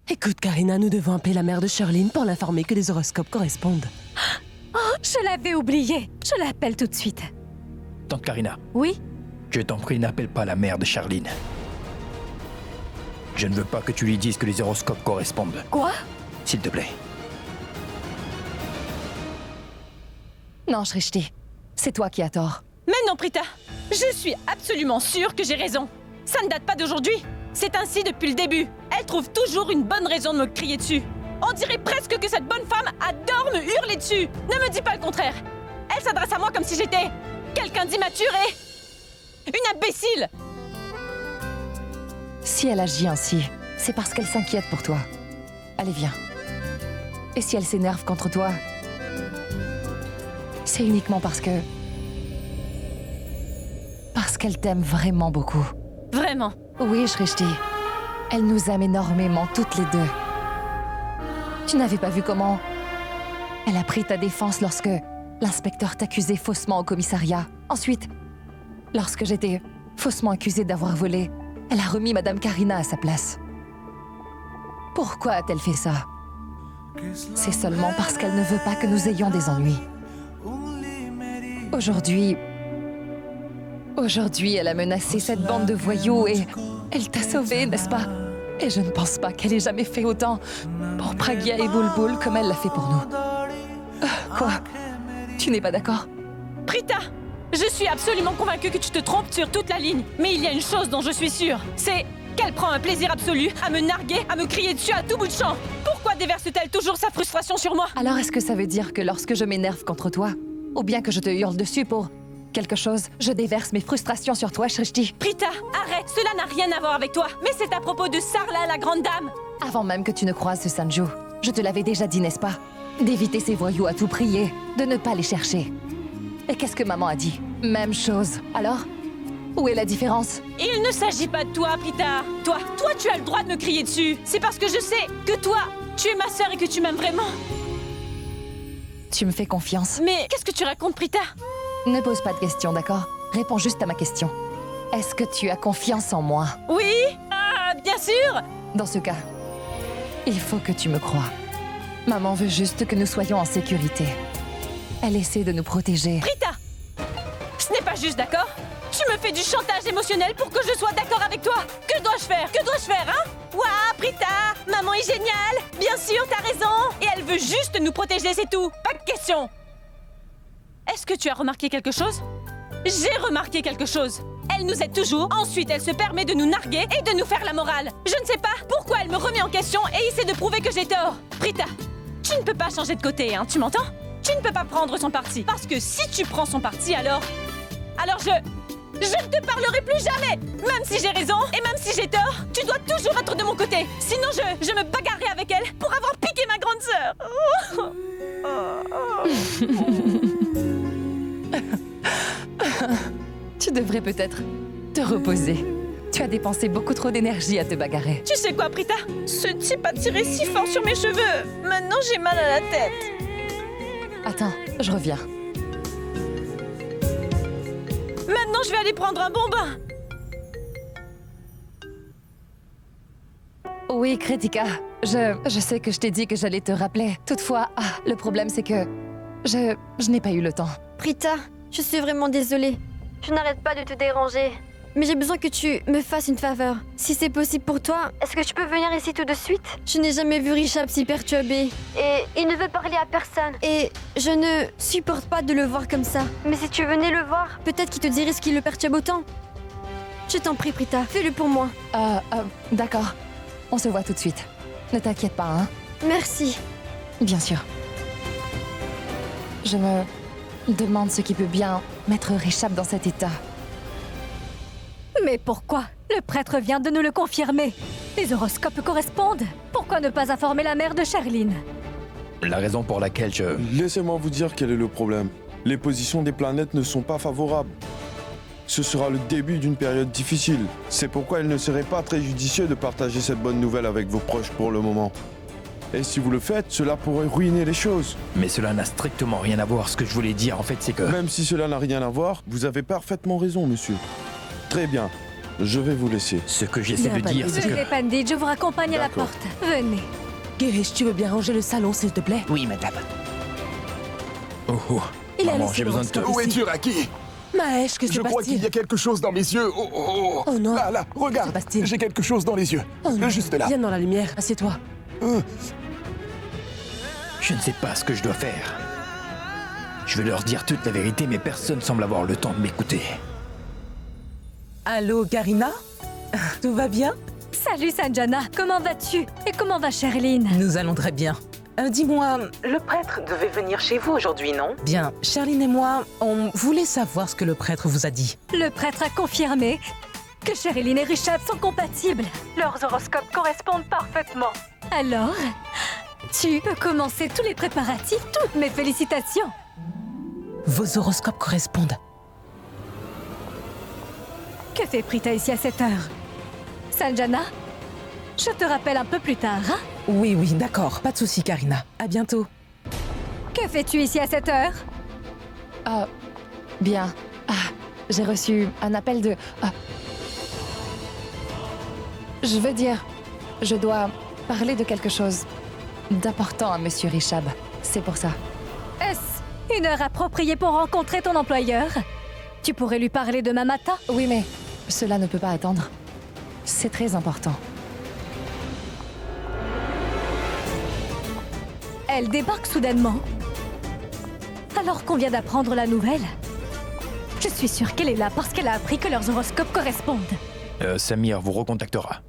Écoute, Karina, nous devons appeler la mère de Sherline pour l'informer que les horoscopes correspondent. Oh, je l'avais oublié. Je l'appelle tout de suite. Tante Karina, Oui? je t'en prie, n'appelle pas la mère de Charline. Je ne veux pas que tu lui dises que les horoscopes correspondent. Quoi? S'il te plaît. Non, Shrishti. C'est toi qui as tort. Mais non, Prita. Je suis absolument sûre que j'ai raison. Ça ne date pas d'aujourd'hui. C'est ainsi depuis le début. Elle trouve toujours une bonne raison de me crier dessus. On dirait presque que cette bonne femme adore me hurler dessus. Ne me dis pas le contraire. Elle s'adresse à moi comme si j'étais quelqu'un d'immature et une imbécile. Si elle agit ainsi, c'est parce qu'elle s'inquiète pour toi. Allez, viens. Et si elle s'énerve contre toi, c'est uniquement parce qu'elle t'aime vraiment beaucoup. Vraiment. Oui, Shrishti. Elle nous aime énormément, toutes les deux. Tu n'avais pas vu comment elle a pris ta défense lorsque l'inspecteur t'accusait faussement au commissariat. Ensuite, lorsque j'étais faussement accusée d'avoir volé, elle a remis Madame Karina à sa place. Pourquoi a-t-elle fait ça? C'est seulement parce qu'elle ne veut pas que nous ayons des ennuis. Aujourd'hui, elle a menacé cette bande de voyous et elle t'a sauvé, n'est-ce pas? Et je ne pense pas qu'elle ait jamais fait autant pour Pragya et Bulbul comme elle l'a fait pour nous. Quoi? Tu n'es pas d'accord? Prita, je suis absolument convaincue que tu te trompes sur toute la ligne. Mais il y a une chose dont je suis sûre, c'est qu'elle prend un plaisir absolu à me narguer, à me crier dessus à tout bout de champ. Pourquoi déverse-t-elle toujours sa frustration sur moi? Alors est-ce que ça veut dire que lorsque je m'énerve contre toi, ou bien que je te hurle dessus pour quelque chose, je déverse mes frustrations sur toi, Shrishti? Prita, arrête, cela n'a rien à voir avec toi. Mais c'est à propos de Sarla, la grande dame. Avant même que tu ne croises ce Sanju, je te l'avais déjà dit, n'est-ce pas? D'éviter ces voyous à tout prix et de ne pas les chercher. Et qu'est-ce que maman a dit? Même chose. Alors? Où est la différence? Il ne s'agit pas de toi, Prita. Toi, tu as le droit de me crier dessus. C'est parce que je sais que toi, tu es ma sœur et que tu m'aimes vraiment. Tu me fais confiance. Mais qu'est-ce que tu racontes, Prita? Ne pose pas de questions, d'accord? Réponds juste à ma question. Est-ce que tu as confiance en moi? Oui? Ah, bien sûr! Dans ce cas, il faut que tu me croies. Maman veut juste que nous soyons en sécurité. Elle essaie de nous protéger. Prita! Ce n'est pas juste, d'accord? Tu me fais du chantage émotionnel pour que je sois d'accord avec toi. Que dois-je faire? Que dois-je faire, hein? Ouah, Prita! Maman est géniale! Bien sûr, t'as raison! Et elle veut juste nous protéger, c'est tout! Pas de question! Est-ce que tu as remarqué quelque chose? J'ai remarqué quelque chose. Elle nous aide toujours, ensuite elle se permet de nous narguer et de nous faire la morale. Je ne sais pas pourquoi elle me remet en question et essaie de prouver que j'ai tort. Prita, tu ne peux pas changer de côté, hein, tu m'entends? Tu ne peux pas prendre son parti. Parce que si tu prends son parti, alors je ne te parlerai plus jamais. Même si j'ai raison et même si j'ai tort, tu dois toujours être de mon côté. Sinon je me bagarrerai avec elle pour avoir piqué ma grande sœur. Tu devrais peut-être te reposer. Tu as dépensé beaucoup trop d'énergie à te bagarrer. Tu sais quoi, Prita? Ce type a tiré si fort sur mes cheveux. Maintenant, j'ai mal à la tête. Attends, je reviens. Maintenant, je vais aller prendre un bon bain. Oui, Kritika. Je sais que je t'ai dit que j'allais te rappeler. Toutefois, le problème c'est que je n'ai pas eu le temps. Prita, je suis vraiment désolée. Je n'arrête pas de te déranger. Mais j'ai besoin que tu me fasses une faveur. Si c'est possible pour toi, est-ce que tu peux venir ici tout de suite? Je n'ai jamais vu Rishabh si perturbé. Et il ne veut parler à personne. Et je ne supporte pas de le voir comme ça. Mais si tu venais le voir, peut-être qu'il te dirait ce qui le perturbe autant. Je t'en prie, Prita, fais-le pour moi. D'accord. On se voit tout de suite. Ne t'inquiète pas, hein? Merci. Bien sûr. Je me demande ce qui peut bien mettre Rishabh dans cet état. Mais pourquoi? Le prêtre vient de nous le confirmer. Les horoscopes correspondent. Pourquoi ne pas informer la mère de Sherline? La raison pour laquelle Laissez-moi vous dire quel est le problème. Les positions des planètes ne sont pas favorables. Ce sera le début d'une période difficile. C'est pourquoi il ne serait pas très judicieux de partager cette bonne nouvelle avec vos proches pour le moment. Et si vous le faites, cela pourrait ruiner les choses. Mais cela n'a strictement rien à voir. Ce que je voulais dire, en fait, c'est que... Même si cela n'a rien à voir, vous avez parfaitement raison, monsieur. Très bien. Je vais vous laisser. Ce que j'essaie Il y a de pas dire, de c'est Je que... n'ai pas dit, je vous raccompagne à la D'accord. porte. Venez. Girish, tu veux bien ranger le salon, s'il te plaît? Oui, madame. Oh, oh. Il a Maman, laissé j'ai besoin de te... l'horoscope Où ici. es-tu, Raki? Mahesh, que se Je crois qu'il passe-t-il? y a quelque chose dans mes yeux. Oh, oh, oh. Oh non. Là, Que regarde. se passe-t-il? J'ai quelque chose dans les yeux. Oh non. Juste là. Viens dans la lumière, assieds-toi. Je ne sais pas ce que je dois faire. Je vais leur dire toute la vérité, mais personne semble avoir le temps de m'écouter. Allô, Garina? Tout va bien? Salut Sanjana, comment vas-tu? Et comment va Sherline? Nous allons très bien. Dis-moi, le prêtre devait venir chez vous aujourd'hui, non? Bien, Charline et moi, on voulait savoir ce que le prêtre vous a dit. Le prêtre a confirmé que Sherline et Richard sont compatibles. Leurs horoscopes correspondent parfaitement. Alors, tu peux commencer tous les préparatifs, toutes mes félicitations. Vos horoscopes correspondent. Que fait Prita ici à cette heure? Sanjana, je te rappelle un peu plus tard, hein? Oui, d'accord. Pas de souci, Karina. À bientôt. Que fais-tu ici à cette heure? Ah, bien. Ah, j'ai reçu un appel de... Ah. Je veux dire, je dois parler de quelque chose d'important à Monsieur Richab. C'est pour ça. Est-ce une heure appropriée pour rencontrer ton employeur? Tu pourrais lui parler demain matin? Oui, mais cela ne peut pas attendre. C'est très important. Elle débarque soudainement. Alors qu'on vient d'apprendre la nouvelle. Je suis sûre qu'elle est là parce qu'elle a appris que leurs horoscopes correspondent. Samir vous recontactera.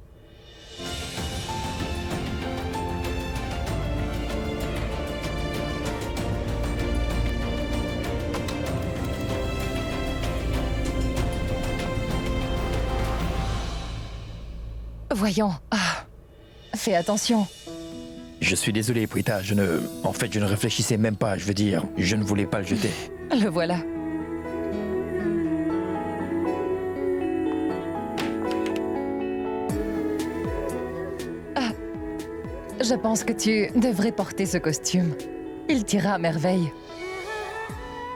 Voyons. Ah, fais attention. Je suis désolé, Prita, En fait, je ne réfléchissais même pas, je veux dire, je ne voulais pas le jeter. Le voilà. Ah, je pense que tu devrais porter ce costume. Il t'ira à merveille.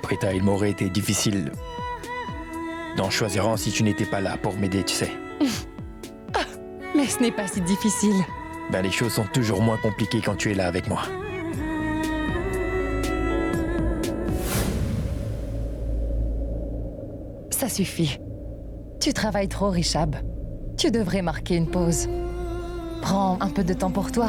Prita, il m'aurait été difficile d'en choisir un si tu n'étais pas là pour m'aider, tu sais. Mais ce n'est pas si difficile. Ben, les choses sont toujours moins compliquées quand tu es là avec moi. Ça suffit. Tu travailles trop, Richab. Tu devrais marquer une pause. Prends un peu de temps pour toi.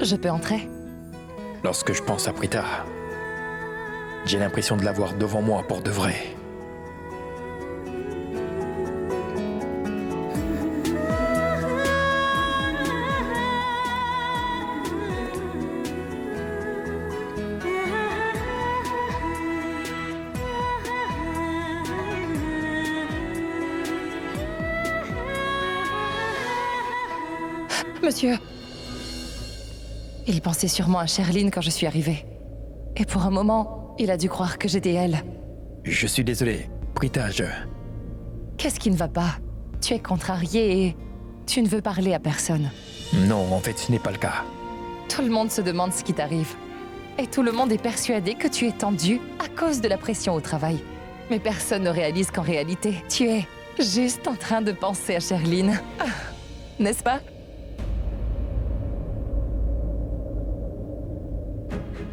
Je peux entrer? Lorsque je pense à Prita, j'ai l'impression de l'avoir devant moi pour de vrai. Monsieur. Il pensait sûrement à Sherline quand je suis arrivée. Et pour un moment, il a dû croire que j'étais elle. Je suis désolé, Prita, Qu'est-ce qui ne va pas? Tu es contrarié et tu ne veux parler à personne. Non, en fait, ce n'est pas le cas. Tout le monde se demande ce qui t'arrive. Et tout le monde est persuadé que tu es tendu à cause de la pression au travail. Mais personne ne réalise qu'en réalité, tu es juste en train de penser à Sherline. Ah, n'est-ce pas?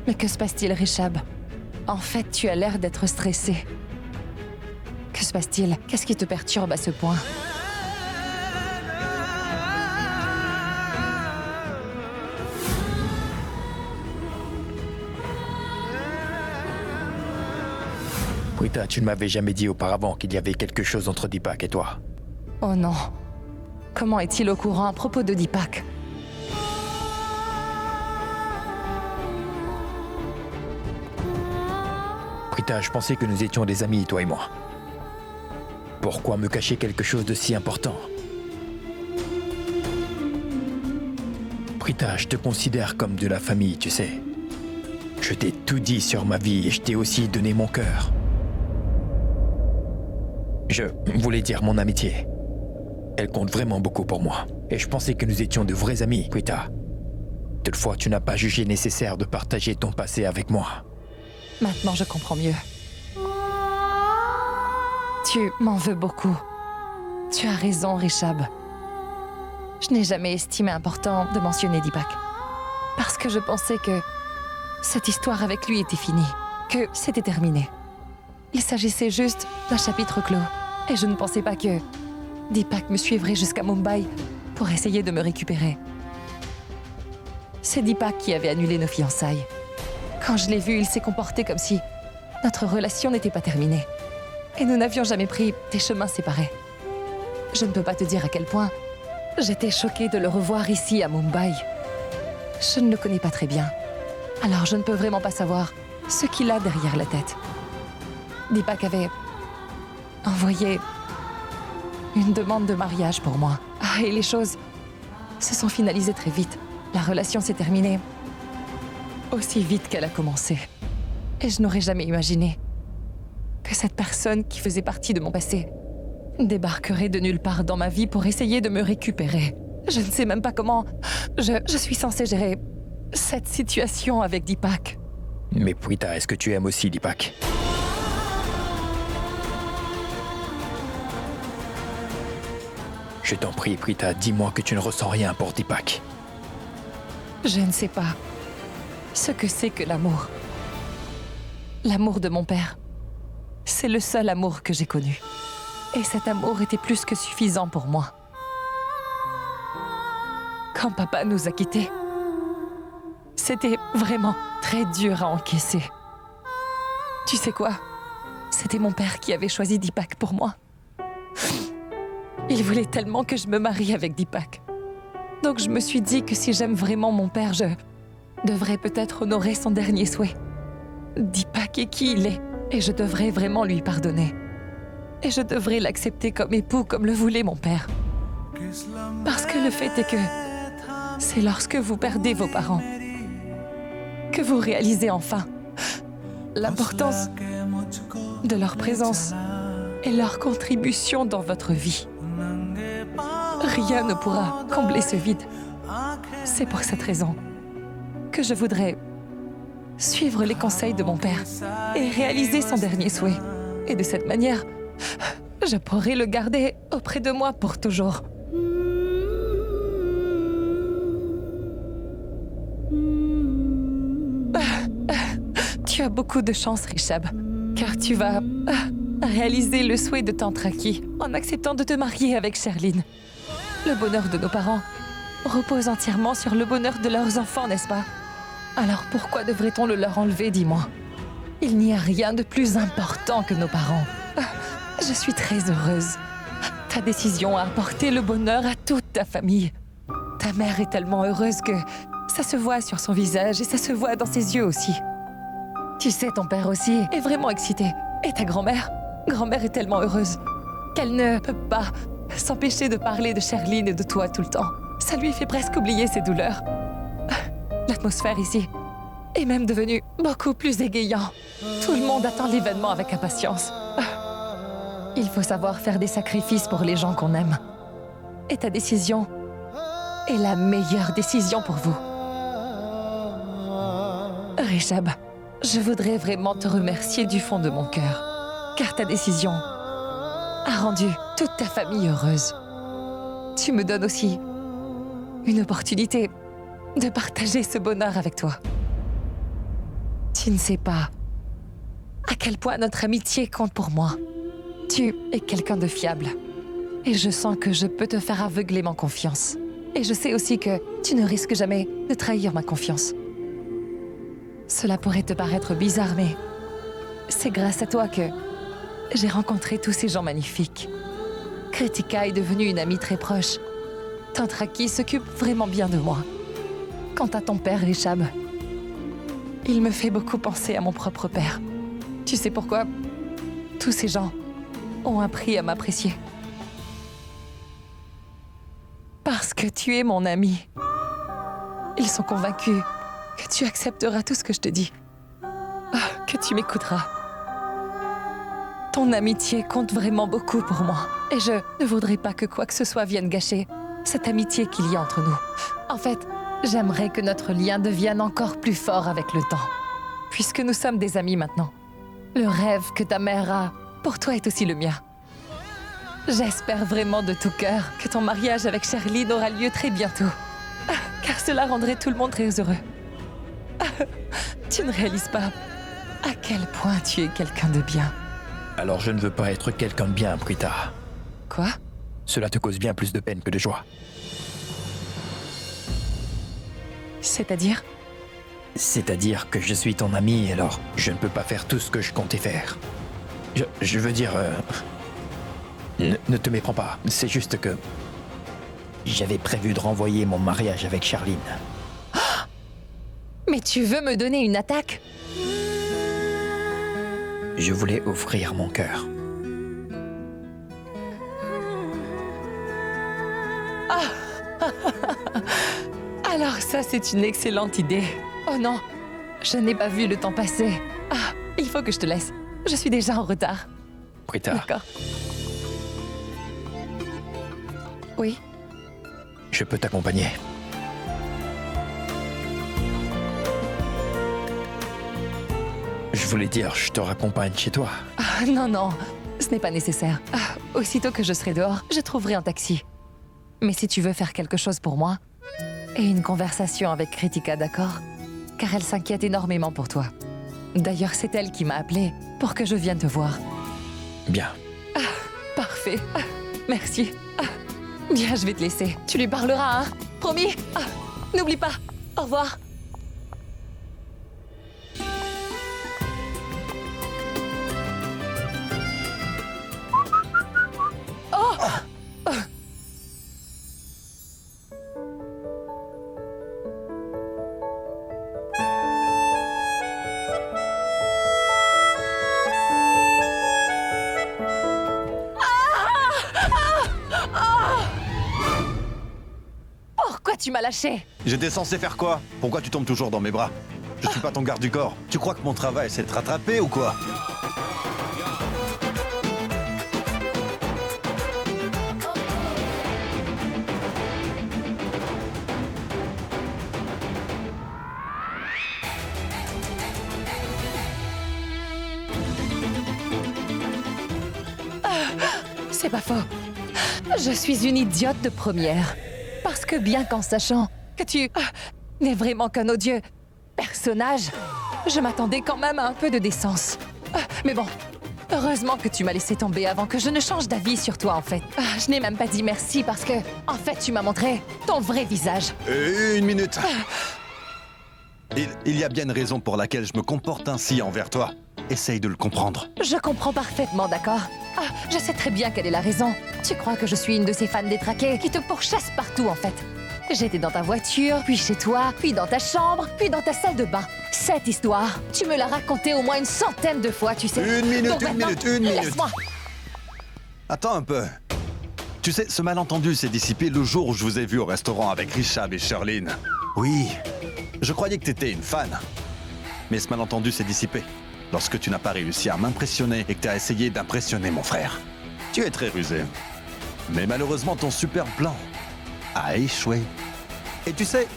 Mais que se passe-t-il, Richab? En fait, tu as l'air d'être stressé. Que se passe-t-il? Qu'est-ce qui te perturbe à ce point? Prita, tu ne m'avais jamais dit auparavant qu'il y avait quelque chose entre Deepak et toi. Oh non. Comment est-il au courant à propos de Deepak? Prita, je pensais que nous étions des amis, toi et moi. Pourquoi me cacher quelque chose de si important? Prita, je te considère comme de la famille, tu sais. Je t'ai tout dit sur ma vie et je t'ai aussi donné mon cœur. Je voulais dire mon amitié. Elle compte vraiment beaucoup pour moi. Et je pensais que nous étions de vrais amis, Prita. Toutefois, tu n'as pas jugé nécessaire de partager ton passé avec moi. Maintenant, je comprends mieux. Tu m'en veux beaucoup. Tu as raison, Rishab. Je n'ai jamais estimé important de mentionner Deepak. Parce que je pensais que cette histoire avec lui était finie, que c'était terminé. Il s'agissait juste d'un chapitre clos. Et je ne pensais pas que Deepak me suivrait jusqu'à Mumbai pour essayer de me récupérer. C'est Deepak qui avait annulé nos fiançailles. Quand je l'ai vu, il s'est comporté comme si notre relation n'était pas terminée. Et nous n'avions jamais pris des chemins séparés. Je ne peux pas te dire à quel point j'étais choquée de le revoir ici à Mumbai. Je ne le connais pas très bien. Alors je ne peux vraiment pas savoir ce qu'il a derrière la tête. Deepak avait envoyé une demande de mariage pour moi. Ah, et les choses se sont finalisées très vite. La relation s'est terminée aussi vite qu'elle a commencé. Et je n'aurais jamais imaginé que cette personne qui faisait partie de mon passé débarquerait de nulle part dans ma vie pour essayer de me récupérer. Je ne sais même pas comment je suis censée gérer cette situation avec Deepak. Mais Prita, est-ce que tu aimes aussi Deepak? Je t'en prie, Prita, dis-moi que tu ne ressens rien pour Deepak. Je ne sais pas ce que c'est que l'amour. L'amour de mon père. C'est le seul amour que j'ai connu. Et cet amour était plus que suffisant pour moi. Quand papa nous a quittés, c'était vraiment très dur à encaisser. Tu sais quoi? C'était mon père qui avait choisi Deepak pour moi. Il voulait tellement que je me marie avec Deepak. Donc je me suis dit que si j'aime vraiment mon père, je devrais peut-être honorer son dernier souhait. Deepak est qui il est, et je devrais vraiment lui pardonner. Et je devrais l'accepter comme époux, comme le voulait mon père. Parce que le fait est que c'est lorsque vous perdez vos parents que vous réalisez enfin l'importance de leur présence et leur contribution dans votre vie. Rien ne pourra combler ce vide. C'est pour cette raison que je voudrais suivre les conseils de mon père et réaliser son dernier souhait. Et de cette manière, je pourrai le garder auprès de moi pour toujours. Tu as beaucoup de chance, Rishab, car tu vas réaliser le souhait de Tantraki en acceptant de te marier avec Sherline. Le bonheur de nos parents repose entièrement sur le bonheur de leurs enfants, n'est-ce pas? Alors pourquoi devrait-on le leur enlever, dis-moi? Il n'y a rien de plus important que nos parents. Je suis très heureuse. Ta décision a apporté le bonheur à toute ta famille. Ta mère est tellement heureuse que ça se voit sur son visage et ça se voit dans ses yeux aussi. Tu sais, ton père aussi est vraiment excité. Et ta grand-mère est tellement heureuse qu'elle ne peut pas s'empêcher de parler de Sherline et de toi tout le temps. Ça lui fait presque oublier ses douleurs. L'atmosphère ici est même devenue beaucoup plus égayante. Tout le monde attend l'événement avec impatience. Il faut savoir faire des sacrifices pour les gens qu'on aime. Et ta décision est la meilleure décision pour vous. Rishab, je voudrais vraiment te remercier du fond de mon cœur, car ta décision a rendu toute ta famille heureuse. Tu me donnes aussi une opportunité de partager ce bonheur avec toi. Tu ne sais pas à quel point notre amitié compte pour moi. Tu es quelqu'un de fiable, et je sens que je peux te faire aveuglément confiance. Et je sais aussi que tu ne risques jamais de trahir ma confiance. Cela pourrait te paraître bizarre, mais c'est grâce à toi que j'ai rencontré tous ces gens magnifiques. Kritika est devenue une amie très proche. Tantraki s'occupe vraiment bien de moi. Quant à ton père, Rishab, il me fait beaucoup penser à mon propre père. Tu sais pourquoi? Tous ces gens ont appris à m'apprécier. Parce que tu es mon ami. Ils sont convaincus que tu accepteras tout ce que je te dis. Que tu m'écouteras. Ton amitié compte vraiment beaucoup pour moi. Et je ne voudrais pas que quoi que ce soit vienne gâcher cette amitié qu'il y a entre nous. En fait, J'aimerais que notre lien devienne encore plus fort avec le temps, puisque nous sommes des amis maintenant. Le rêve que ta mère a pour toi est aussi le mien. J'espère vraiment de tout cœur que ton mariage avec Sherline aura lieu très bientôt, car cela rendrait tout le monde très heureux. Tu ne réalises pas à quel point tu es quelqu'un de bien. Alors je ne veux pas être quelqu'un de bien, Prita. Quoi? Cela te cause bien plus de peine que de joie. C'est-à-dire? C'est-à-dire que je suis ton ami, alors je ne peux pas faire tout ce que je comptais faire. Je veux dire... Ne te méprends pas, c'est juste que... J'avais prévu de renvoyer mon mariage avec Sherline. Mais tu veux me donner une attaque? Je voulais offrir mon cœur. Alors ça, c'est une excellente idée. Oh non, je n'ai pas vu le temps passer. Ah, il faut que je te laisse. Je suis déjà en retard. Prita, D'accord. Oui? je peux t'accompagner. Je voulais dire, je te raccompagne chez toi. Ah, non, non, ce n'est pas nécessaire. Ah, aussitôt que je serai dehors, je trouverai un taxi. Mais si tu veux faire quelque chose pour moi, et une conversation avec Kritika, d'accord? Car elle s'inquiète énormément pour toi. D'ailleurs, c'est elle qui m'a appelée pour que je vienne te voir. Bien. Parfait. Merci. Bien, je vais te laisser. Tu lui parleras, hein? Promis? N'oublie pas. Au revoir. Pourquoi tu m'as lâché? J'étais censé faire quoi? Pourquoi tu tombes toujours dans mes bras? Je suis pas ton garde du corps. Tu crois que mon travail c'est de te rattraper ou quoi? C'est pas faux. Je suis une idiote de première. Parce que bien qu'en sachant que tu n'es vraiment qu'un odieux personnage, je m'attendais quand même à un peu de décence. Mais bon, heureusement que tu m'as laissé tomber avant que je ne change d'avis sur toi, en fait. Je n'ai même pas dit merci parce que, en fait, tu m'as montré ton vrai visage. Une minute. Il y a bien une raison pour laquelle je me comporte ainsi envers toi. Essaye de le comprendre. Je comprends parfaitement, d'accord? Je sais très bien quelle est la raison. Tu crois que je suis une de ces fans détraqués qui te pourchassent partout, en fait. J'étais dans ta voiture, puis chez toi, puis dans ta chambre, puis dans ta salle de bain. Cette histoire, tu me l'as racontée au moins une centaine de fois, tu sais. Une minute, Donc une maintenant, minute, une minute. Laisse-moi. Attends un peu. Tu sais, ce malentendu s'est dissipé le jour où je vous ai vu au restaurant avec Richard et Sherline. Oui, je croyais que t'étais une fan. Mais ce malentendu s'est dissipé lorsque tu n'as pas réussi à m'impressionner et que tu as essayé d'impressionner mon frère. Tu es très rusé. Mais malheureusement, ton super plan a échoué. Et tu sais,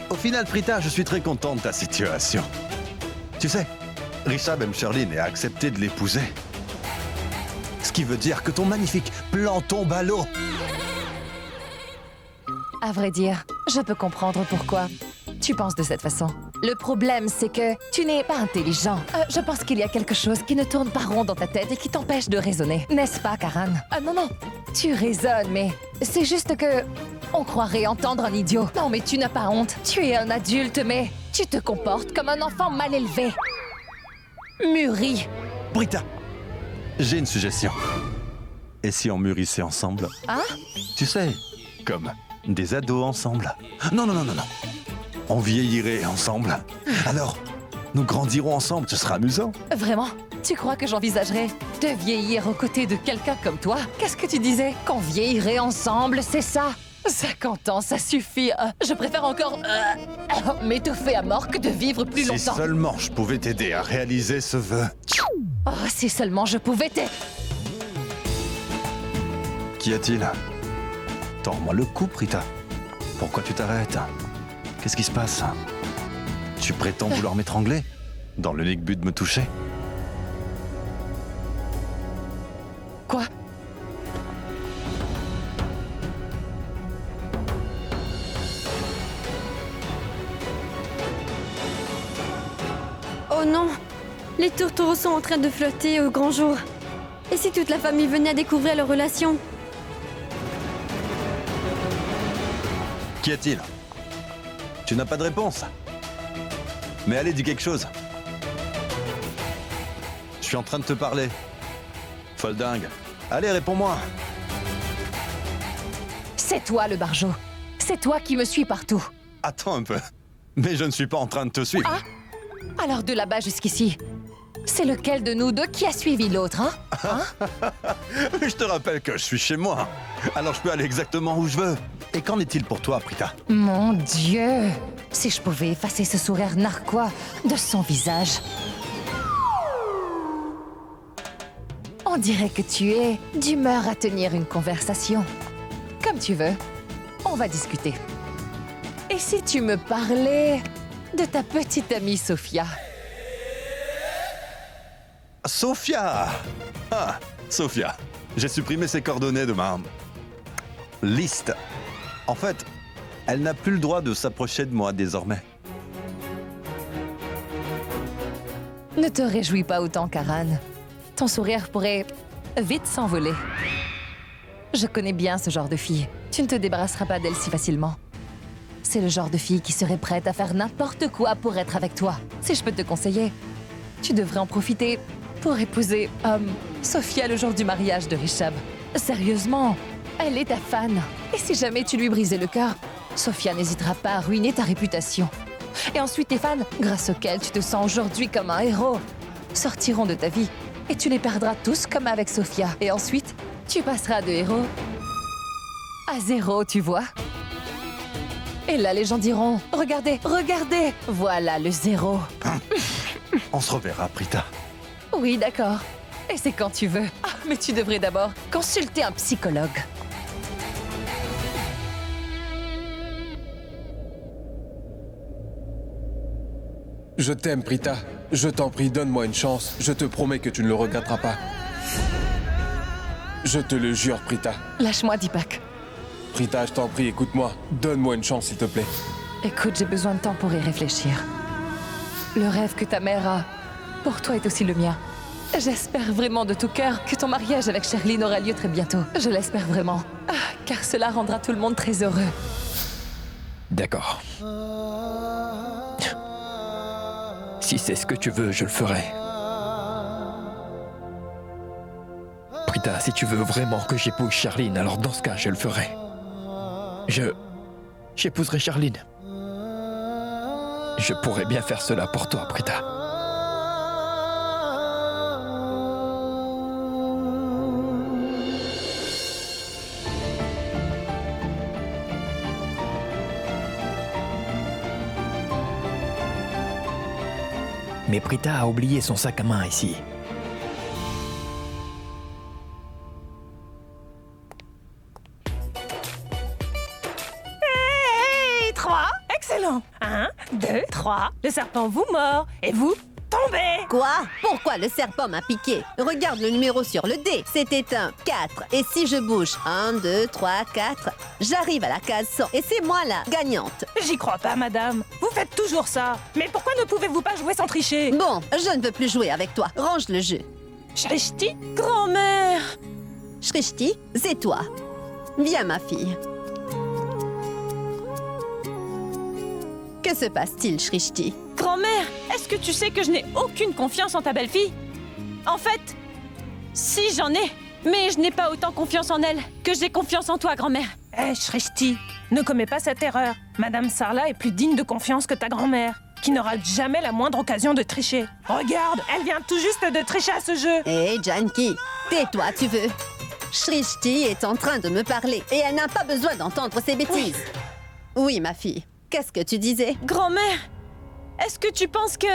au final, Prita, je suis très content de ta situation. Tu sais, Richard aime Sherline et a accepté de l'épouser. Ce qui veut dire que ton magnifique plan tombe à l'eau. À vrai dire, je peux comprendre pourquoi tu penses de cette façon. Le problème, c'est que tu n'es pas intelligent. Je pense qu'il y a quelque chose qui ne tourne pas rond dans ta tête et qui t'empêche de raisonner. N'est-ce pas, Karan? Non, non. Tu raisonnes, mais c'est juste que... on croirait entendre un idiot. Non, mais tu n'as pas honte. Tu es un adulte, mais tu te comportes comme un enfant mal élevé. Mûri. Brita, j'ai une suggestion. Et si on mûrissait ensemble? Hein? Tu sais, comme des ados ensemble. Non, non, non, non, non. On vieillirait ensemble. Alors, nous grandirons ensemble, ce sera amusant. Vraiment? Tu crois que j'envisagerais de vieillir aux côtés de quelqu'un comme toi? Qu'est-ce que tu disais? Qu'on vieillirait ensemble, c'est ça? 50 ans, ça suffit. Je préfère encore m'étouffer à mort que de vivre plus longtemps. Si seulement je pouvais t'aider à réaliser ce vœu. Oh, si seulement je pouvais t'aider. Qu'y a-t-il? Tends-moi le cou, Prita. Pourquoi tu t'arrêtes? Qu'est-ce qui se passe? Tu prétends vouloir m'étrangler? Dans l'unique but de me toucher? Quoi? Oh non! Les tourtereaux sont en train de flotter au grand jour. Et si toute la famille venait à découvrir leur relation? Qu'y a-t-il? Tu n'as pas de réponse? Mais allez, dis quelque chose. Je suis en train de te parler. Folle dingue. Allez, réponds-moi. C'est toi le barjot. C'est toi qui me suis partout. Attends un peu. Mais je ne suis pas en train de te suivre. Ah? Alors de là-bas jusqu'ici, c'est lequel de nous deux qui a suivi l'autre, hein? Je te rappelle que je suis chez moi. Alors je peux aller exactement où je veux. Et qu'en est-il pour toi, Prita? Mon Dieu! Si je pouvais effacer ce sourire narquois de son visage. On dirait que tu es d'humeur à tenir une conversation. Comme tu veux, on va discuter. Et si tu me parlais de ta petite amie Sophia? Sophia! Ah, Sophia. J'ai supprimé ses coordonnées de ma liste. En fait, elle n'a plus le droit de s'approcher de moi désormais. Ne te réjouis pas autant, Karan. Ton sourire pourrait vite s'envoler. Je connais bien ce genre de fille. Tu ne te débarrasseras pas d'elle si facilement. C'est le genre de fille qui serait prête à faire n'importe quoi pour être avec toi. Si je peux te conseiller, tu devrais en profiter pour épouser Sophia le jour du mariage de Rishab. Sérieusement, elle est ta fan. Et si jamais tu lui brisais le cœur, Sophia n'hésitera pas à ruiner ta réputation. Et ensuite, tes fans, grâce auxquels tu te sens aujourd'hui comme un héros, sortiront de ta vie. Et tu les perdras tous comme avec Sophia. Et ensuite, tu passeras de héros à zéro, tu vois. Et là, les gens diront, regardez, regardez, voilà le zéro. On se reverra, Prita. Oui, d'accord. Et c'est quand tu veux. Ah, mais tu devrais d'abord consulter un psychologue. Je t'aime, Prita. Je t'en prie, donne-moi une chance. Je te promets que tu ne le regretteras pas. Je te le jure, Prita. Lâche-moi, Deepak. Prita, je t'en prie, écoute-moi. Donne-moi une chance, s'il te plaît. Écoute, j'ai besoin de temps pour y réfléchir. Le rêve que ta mère a, pour toi est aussi le mien. J'espère vraiment de tout cœur que ton mariage avec Sherlyn aura lieu très bientôt. Je l'espère vraiment. Ah, car cela rendra tout le monde très heureux. D'accord. Si c'est ce que tu veux, je le ferai. Prita, si tu veux vraiment que j'épouse Sherlyn, alors dans ce cas, je le ferai. J'épouserai Sherlyn. Je pourrais bien faire cela pour toi, Prita. Mais Prita a oublié son sac à main ici. Hey, 3, excellent. 1, 2, 3, le serpent vous mord et vous tombez. Quoi? Pourquoi le serpent m'a piqué? Regarde le numéro sur le dé. C'était un 4. Et si je bouge 1, 2, 3, 4, j'arrive à la case 100. Et c'est moi la gagnante. J'y crois pas, madame. Vous faites toujours ça. Mais pourquoi ne pouvez-vous pas jouer sans tricher? Bon, je ne veux plus jouer avec toi. Range le jeu. Shrishti, grand-mère. Shrishti, c'est toi. Viens, ma fille. Que se passe-t-il, Shrishti? Grand-mère, est-ce que tu sais que je n'ai aucune confiance en ta belle-fille? En fait, si j'en ai, mais je n'ai pas autant confiance en elle que j'ai confiance en toi, grand-mère. Shrishti, ne commets pas cette erreur. Madame Sarla est plus digne de confiance que ta grand-mère, qui n'aura jamais la moindre occasion de tricher. Regarde, elle vient tout juste de tricher à ce jeu. Hé, Janki, tais-toi, tu veux. Shrishti est en train de me parler et elle n'a pas besoin d'entendre ces bêtises. Oui, ma fille. Qu'est-ce que tu disais? Grand-mère, est-ce que tu penses que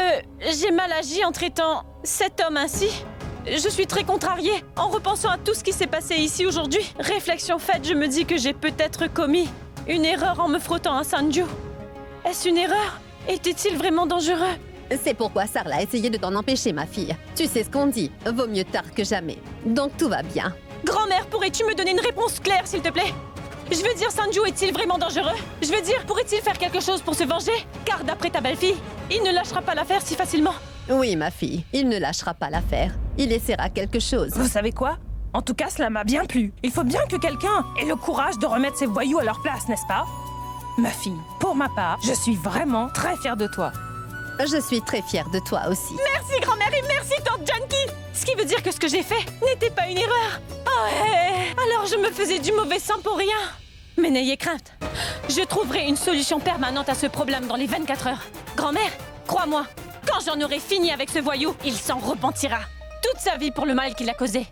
j'ai mal agi en traitant cet homme ainsi? Je suis très contrariée en repensant à tout ce qui s'est passé ici aujourd'hui. Réflexion faite, je me dis que j'ai peut-être commis Une erreur en me frottant à Sanju. Est-ce une erreur? Était-il vraiment dangereux? C'est pourquoi Sarla a essayé de t'en empêcher, ma fille. Tu sais ce qu'on dit, vaut mieux tard que jamais. Donc tout va bien. Grand-mère, pourrais-tu me donner une réponse claire, s'il te plaît? Je veux dire, Sanju est-il vraiment dangereux? Je veux dire, pourrait-il faire quelque chose pour se venger? Car d'après ta belle-fille, il ne lâchera pas l'affaire si facilement. Oui, ma fille, il ne lâchera pas l'affaire. Il essaiera quelque chose. Vous savez quoi? En tout cas, cela m'a bien plu. Il faut bien que quelqu'un ait le courage de remettre ces voyous à leur place, n'est-ce pas? Ma fille, pour ma part, je suis vraiment très fière de toi. Je suis très fière de toi aussi. Merci, grand-mère, et merci, tante Janky! Ce qui veut dire que ce que j'ai fait n'était pas une erreur. Oh, alors je me faisais du mauvais sang pour rien. Mais n'ayez crainte. Je trouverai une solution permanente à ce problème dans les 24 heures. Grand-mère, crois-moi, quand j'en aurai fini avec ce voyou, il s'en repentira. Toute sa vie pour le mal qu'il a causé.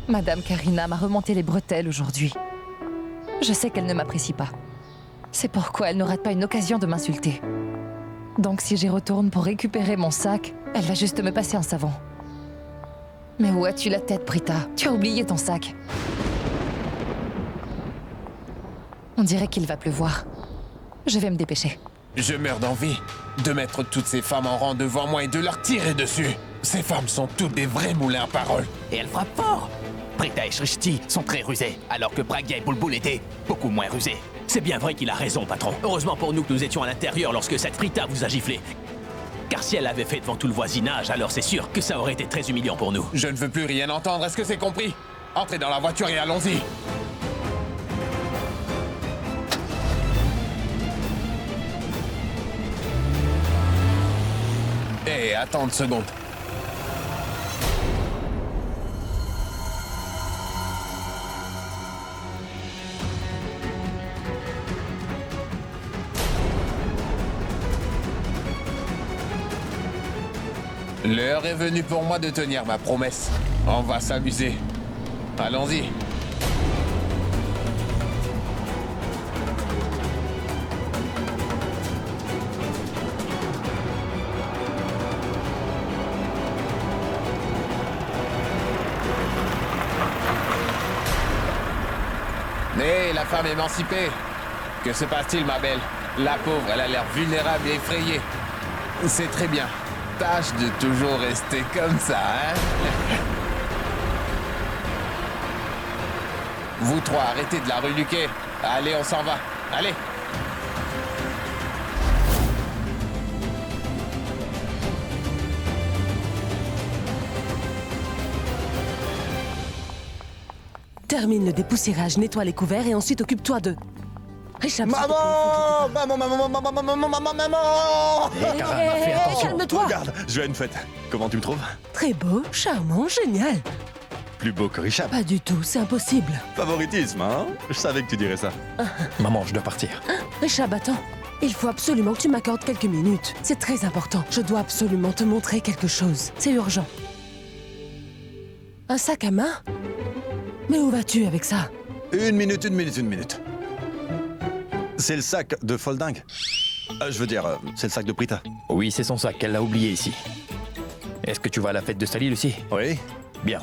Madame Karina m'a remonté les bretelles aujourd'hui. Je sais qu'elle ne m'apprécie pas. C'est pourquoi elle ne rate pas une occasion de m'insulter. Donc si j'y retourne pour récupérer mon sac, elle va juste me passer un savon. Mais où as-tu la tête, Prita? Tu as oublié ton sac. On dirait qu'il va pleuvoir. Je vais me dépêcher. Je meurs d'envie de mettre toutes ces femmes en rang devant moi et de leur tirer dessus. Ces femmes sont toutes des vrais moulins à parole. Et elles frappent fort. Prita et Shrishti sont très rusés, alors que Pragya et Bulbul étaient beaucoup moins rusés. C'est bien vrai qu'il a raison, patron. Heureusement pour nous que nous étions à l'intérieur lorsque cette Prita vous a giflé. Car si elle l'avait fait devant tout le voisinage, alors c'est sûr que ça aurait été très humiliant pour nous. Je ne veux plus rien entendre, est-ce que c'est compris? Entrez dans la voiture et allons-y. Hé, attends une seconde. L'heure est venue pour moi de tenir ma promesse. On va s'amuser. Allons-y. Hé, la femme émancipée. Que se passe-t-il, ma belle? La pauvre, elle a l'air vulnérable et effrayée. C'est très bien. Tâche de toujours rester comme ça, hein? Vous trois, arrêtez de la reluquer. Allez, on s'en va. Allez! Termine le dépoussiérage, nettoie les couverts et ensuite occupe-toi de... Richard, Maman! Maman! Fais attention. Calme-toi. Regarde, je vais à une fête. Comment tu me trouves? Très beau, charmant, génial. Plus beau que Richard. Pas du tout, c'est impossible. Favoritisme, hein? Je savais que tu dirais ça. Maman, je dois partir. Richard, attends. Il faut absolument que tu m'accordes quelques minutes. C'est très important. Je dois absolument te montrer quelque chose. C'est urgent. Un sac à main? Mais où vas-tu avec ça? Une minute. C'est le sac de Folding. C'est le sac de Prita. Oui, c'est son sac, elle l'a oublié ici. Est-ce que tu vas à la fête de Salil aussi? Oui. Bien.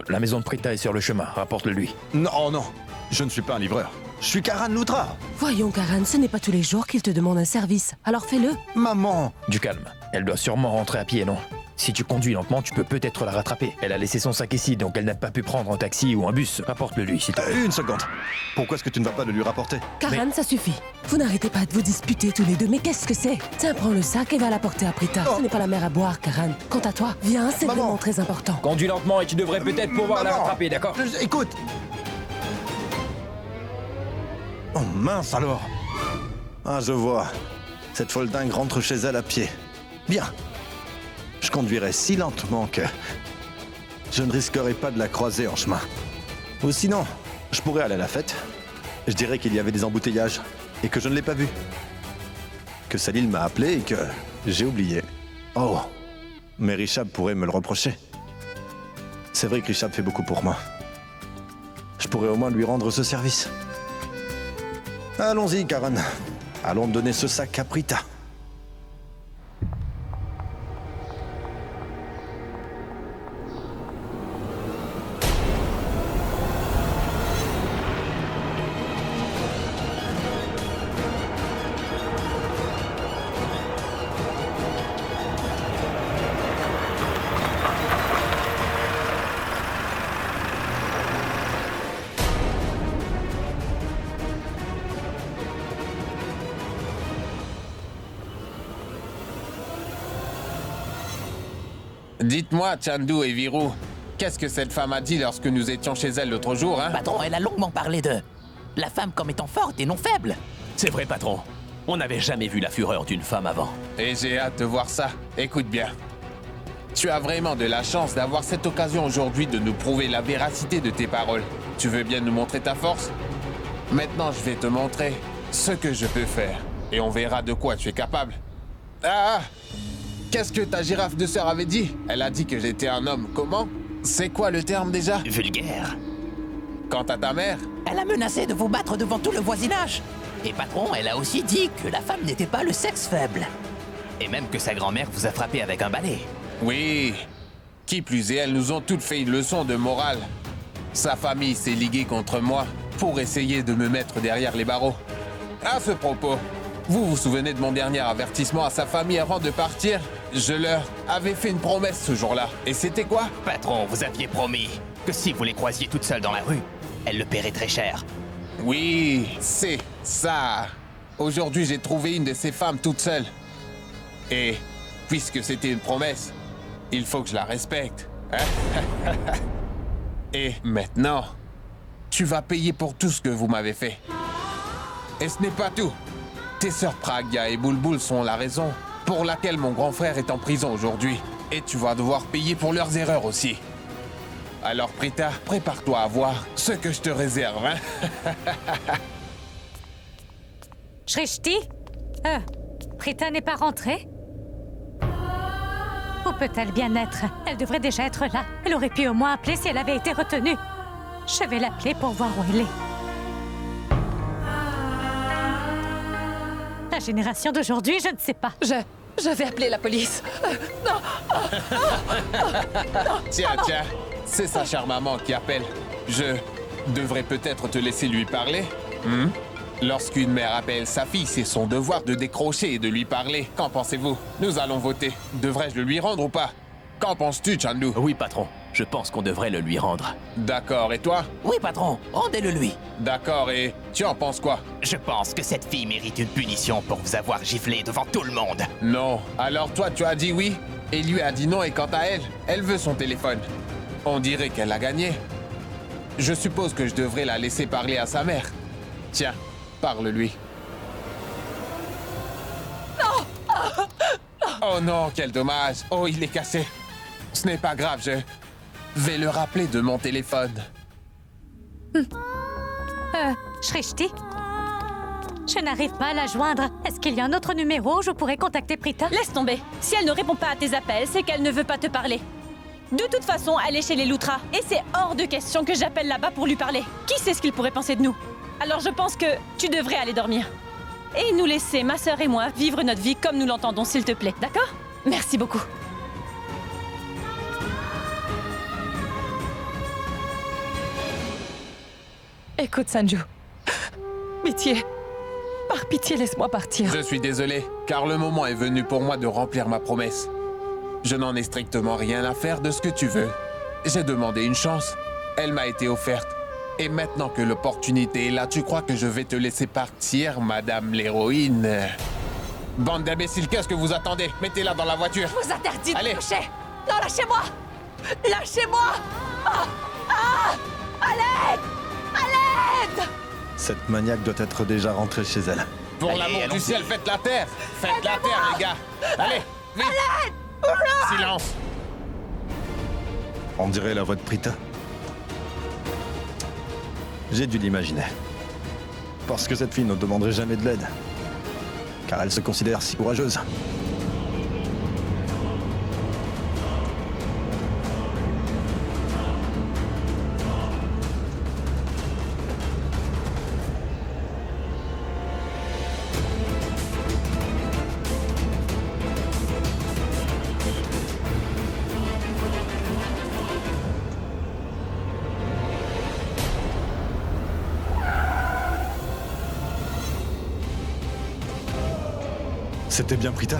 La maison de Prita est sur le chemin, rapporte-le lui. Non. Je ne suis pas un livreur. Je suis Karan Loutra. Voyons, Karan, ce n'est pas tous les jours qu'il te demande un service. Alors fais-le. Maman! Du calme. Elle doit sûrement rentrer à pied, non? Si tu conduis lentement, tu peux peut-être la rattraper. Elle a laissé son sac ici, donc elle n'a pas pu prendre un taxi ou un bus. Rapporte-le lui, s'il te plaît. Une seconde. Pourquoi est-ce que tu ne vas pas le lui rapporter? Karan, ça suffit. Vous n'arrêtez pas de vous disputer tous les deux, mais qu'est-ce que c'est? Tiens, prends le sac et va l'apporter à Prita. Ce n'est pas la mer à boire, Karan. Quant à toi, viens, c'est vraiment très important. Conduis lentement et tu devrais peut-être pouvoir la rattraper, d'accord? Écoute! Oh mince alors! Ah, je vois. Cette foldingue rentre chez elle à pied. Bien. Je conduirai si lentement que je ne risquerai pas de la croiser en chemin. Ou sinon, je pourrais aller à la fête. Je dirais qu'il y avait des embouteillages et que je ne l'ai pas vu. Que Salil m'a appelé et que j'ai oublié. Oh, mais Richab pourrait me le reprocher. C'est vrai que Richab fait beaucoup pour moi. Je pourrais au moins lui rendre ce service. Allons-y, Karan. Allons donner ce sac à Prita. Dites-moi, Chandu et Viru, qu'est-ce que cette femme a dit lorsque nous étions chez elle l'autre jour, hein? Patron, elle a longuement parlé de la femme comme étant forte et non faible. C'est vrai, patron. On n'avait jamais vu la fureur d'une femme avant. Et j'ai hâte de voir ça. Écoute bien. Tu as vraiment de la chance d'avoir cette occasion aujourd'hui de nous prouver la véracité de tes paroles. Tu veux bien nous montrer ta force? Maintenant, je vais te montrer ce que je peux faire. Et on verra de quoi tu es capable. Ah! Qu'est-ce que ta girafe de sœur avait dit? Elle a dit que j'étais un homme. Comment? C'est quoi le terme déjà? Vulgaire. Quant à ta mère? Elle a menacé de vous battre devant tout le voisinage. Et patron, elle a aussi dit que la femme n'était pas le sexe faible. Et même que sa grand-mère vous a frappé avec un balai. Oui. Qui plus est, elles nous ont toutes fait une leçon de morale. Sa famille s'est liguée contre moi pour essayer de me mettre derrière les barreaux. À ce propos, vous vous souvenez de mon dernier avertissement à sa famille avant de partir? Je leur avais fait une promesse ce jour-là. Et c'était quoi? Patron, vous aviez promis que si vous les croisiez toutes seules dans la rue, elles le paieraient très cher. Oui, c'est ça. Aujourd'hui, j'ai trouvé une de ces femmes toute seule. Et puisque c'était une promesse, il faut que je la respecte. Et maintenant, tu vas payer pour tout ce que vous m'avez fait. Et ce n'est pas tout. Tes sœurs Pragya et Bulbul sont la raison pour laquelle mon grand frère est en prison aujourd'hui. Et tu vas devoir payer pour leurs erreurs aussi. Alors Prita, prépare-toi à voir ce que je te réserve, hein? Shrishti? Prita n'est pas rentrée? Où peut-elle bien être? Elle devrait déjà être là. Elle aurait pu au moins appeler si elle avait été retenue. Je vais l'appeler pour voir où elle est. La génération d'aujourd'hui, je ne sais pas. Je vais appeler la police. Tiens, c'est sa chère maman qui appelle. Je devrais peut-être te laisser lui parler. Lorsqu'une mère appelle sa fille, c'est son devoir de décrocher et de lui parler. Qu'en pensez-vous? Nous allons voter. Devrais-je le lui rendre ou pas? Qu'en penses-tu, Chandu? Oui, patron. Je pense qu'on devrait le lui rendre. D'accord, et toi? Oui, patron. Rendez-le lui. D'accord, et tu en penses quoi? Je pense que cette fille mérite une punition pour vous avoir giflé devant tout le monde. Non. Alors toi, tu as dit oui, et lui a dit non, et quant à elle, elle veut son téléphone. On dirait qu'elle a gagné. Je suppose que je devrais la laisser parler à sa mère. Tiens, parle-lui. Non! Oh non, quel dommage. Oh, il est cassé. Ce n'est pas grave, je vais le rappeler de mon téléphone. Shrishti? Je n'arrive pas à la joindre. Est-ce qu'il y a un autre numéro où je pourrais contacter Prita? Laisse tomber. Si elle ne répond pas à tes appels, c'est qu'elle ne veut pas te parler. De toute façon, elle est chez les Loutra. Et c'est hors de question que j'appelle là-bas pour lui parler. Qui sait ce qu'il pourrait penser de nous? Alors je pense que tu devrais aller dormir. Et nous laisser, ma sœur et moi, vivre notre vie comme nous l'entendons, s'il te plaît. D'accord? Merci beaucoup. Écoute, Sanju. Pitié. Par pitié, laisse-moi partir. Je suis désolé, car le moment est venu pour moi de remplir ma promesse. Je n'en ai strictement rien à faire de ce que tu veux. J'ai demandé une chance. Elle m'a été offerte. Et maintenant que l'opportunité est là, tu crois que je vais te laisser partir, madame l'héroïne? Bande d'imbéciles, qu'est-ce que vous attendez? Mettez-la dans la voiture. Je vous interdis de Allez. toucher. Non, lâchez-moi. Lâchez-moi. À l'aide. À l'aide. Cette maniaque doit être déjà rentrée chez elle. Pour Allez, l'amour du allons-y. ciel, faites la terre. Faites la terre, les gars. Allez, vite. Silence. On dirait la voix de Prita. J'ai dû l'imaginer. Parce que cette fille ne demanderait jamais de l'aide. Car elle se considère si courageuse. C'était bien Prita?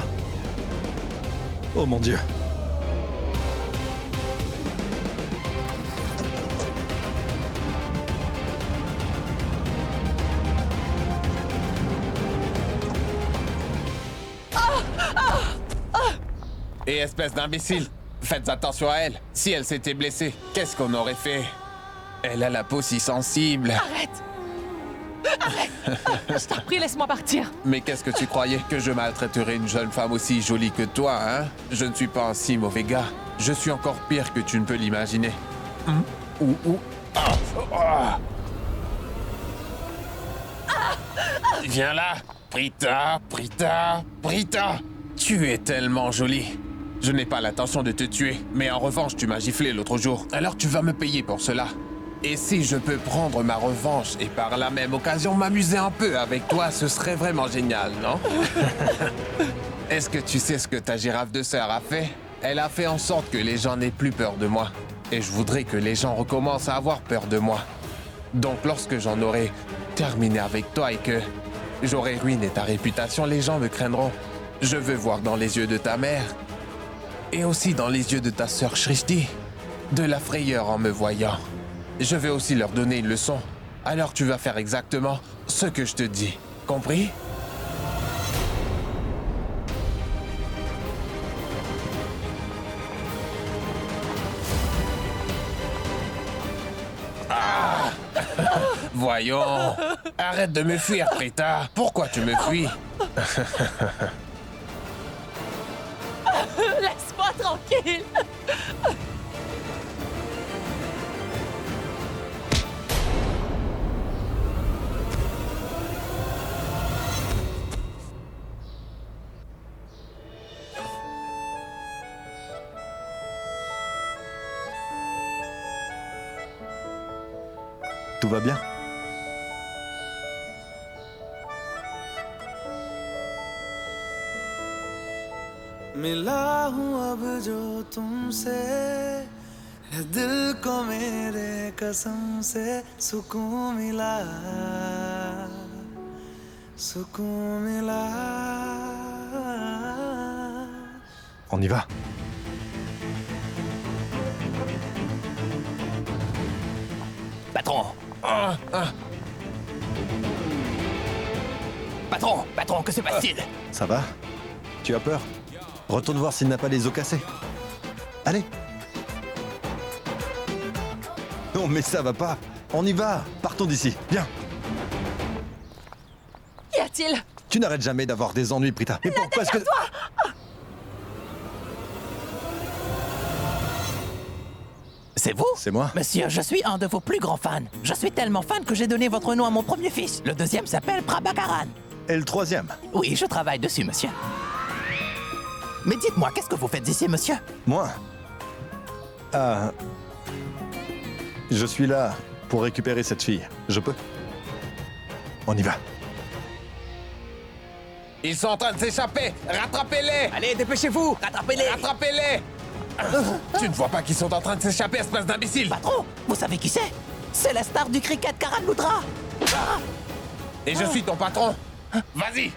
Oh mon Dieu. Et espèce d'imbécile, Faites attention à elle. Si elle s'était blessée, qu'est-ce qu'on aurait fait? Elle a la peau si sensible. Arrête! Je t'en prie, laisse-moi partir. Mais qu'est-ce que tu croyais? Que je maltraiterais une jeune femme aussi jolie que toi, hein? Je ne suis pas un si mauvais gars. Je suis encore pire que tu ne peux l'imaginer. Viens là! Prita, Prita, Prita! Tu es tellement jolie. Je n'ai pas l'intention de te tuer, mais en revanche, tu m'as giflé l'autre jour. Alors tu vas me payer pour cela. Et si je peux prendre ma revanche et par la même occasion m'amuser un peu avec toi, ce serait vraiment génial, non? Est-ce que tu sais ce que ta girafe de sœur a fait? Elle a fait en sorte que les gens n'aient plus peur de moi. Et je voudrais que les gens recommencent à avoir peur de moi. Donc lorsque j'en aurai terminé avec toi et que j'aurai ruiné ta réputation, les gens me craindront. Je veux voir dans les yeux de ta mère et aussi dans les yeux de ta sœur Shrishti de la frayeur en me voyant. Je vais aussi leur donner une leçon. Alors tu vas faire exactement ce que je te dis. Compris? Ah! Voyons. Arrête de me fuir, Prita. Pourquoi tu me fuis? Laisse-moi tranquille. Tout va bien? मिला हूँ अब जो तुमसे है दिल को मेरे कसम से सुकून मिला On y va. Patron! Patron, que se passe-t-il? Ça va? Tu as peur? Retourne voir s'il n'a pas les os cassés. Allez! Non, mais ça va pas. On y va. Partons d'ici. Viens. Qu'y a-t-il? Tu n'arrêtes jamais d'avoir des ennuis, Prita. Mais pourquoi est-ce que... C'est vous? C'est moi. Monsieur, je suis un de vos plus grands fans. Je suis tellement fan que j'ai donné votre nom à mon premier fils. Le deuxième s'appelle Prabhakaran. Et le troisième? Oui, je travaille dessus, monsieur. Mais dites-moi, qu'est-ce que vous faites ici, monsieur? Moi? Je suis là pour récupérer cette fille. Je peux? On y va. Ils sont en train de s'échapper! Rattrapez-les! Allez, dépêchez-vous! Rattrapez-les! Rattrapez-les! Tu ne vois pas qu'ils sont en train de s'échapper, espèce d'imbécile! Patron, vous savez qui c'est? C'est la star du cricket, Karan Luthra! Et je suis ton patron! Vas-y!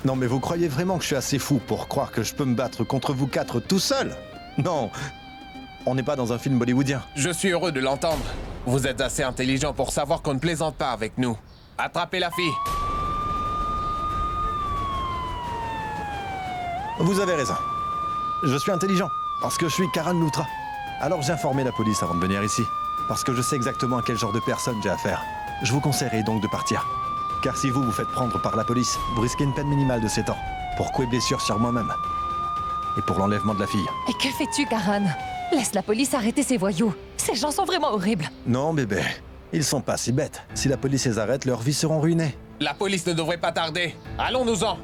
Non, mais vous croyez vraiment que je suis assez fou pour croire que je peux me battre contre vous quatre tout seul? Non, on n'est pas dans un film bollywoodien. Je suis heureux de l'entendre. Vous êtes assez intelligent pour savoir qu'on ne plaisante pas avec nous. Attrapez la fille. Vous avez raison. Je suis intelligent, parce que je suis Karan Luthra. Alors j'ai informé la police avant de venir ici, parce que je sais exactement à quel genre de personne j'ai affaire. Je vous conseillerais donc de partir. Car si vous vous faites prendre par la police, vous risquez une peine minimale de 7 ans, pour coups et blessures sur moi-même. Et pour l'enlèvement de la fille. Et que fais-tu, Karan? Laisse la police arrêter ces voyous. Ces gens sont vraiment horribles. Non, bébé. Ils sont pas si bêtes. Si la police les arrête, leurs vies seront ruinées. La police ne devrait pas tarder. Allons-nous-en.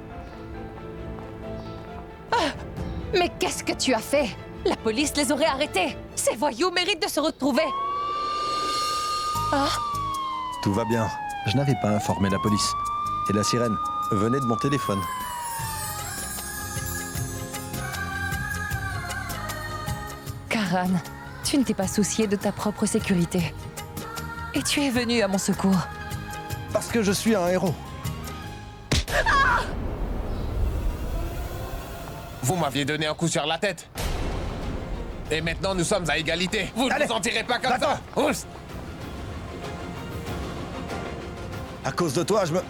Mais qu'est-ce que tu as fait? La police les aurait arrêtés. Ces voyous méritent de se retrouver. Tout va bien. Je n'avais pas informé la police. Et la sirène venait de mon téléphone. Karan, tu ne t'es pas soucié de ta propre sécurité. Et tu es venu à mon secours. Parce que je suis un héros. Vous m'aviez donné un coup sur la tête. Et maintenant, nous sommes à égalité. Vous ne vous en tirez pas comme ça. Oust. À cause de toi, je me...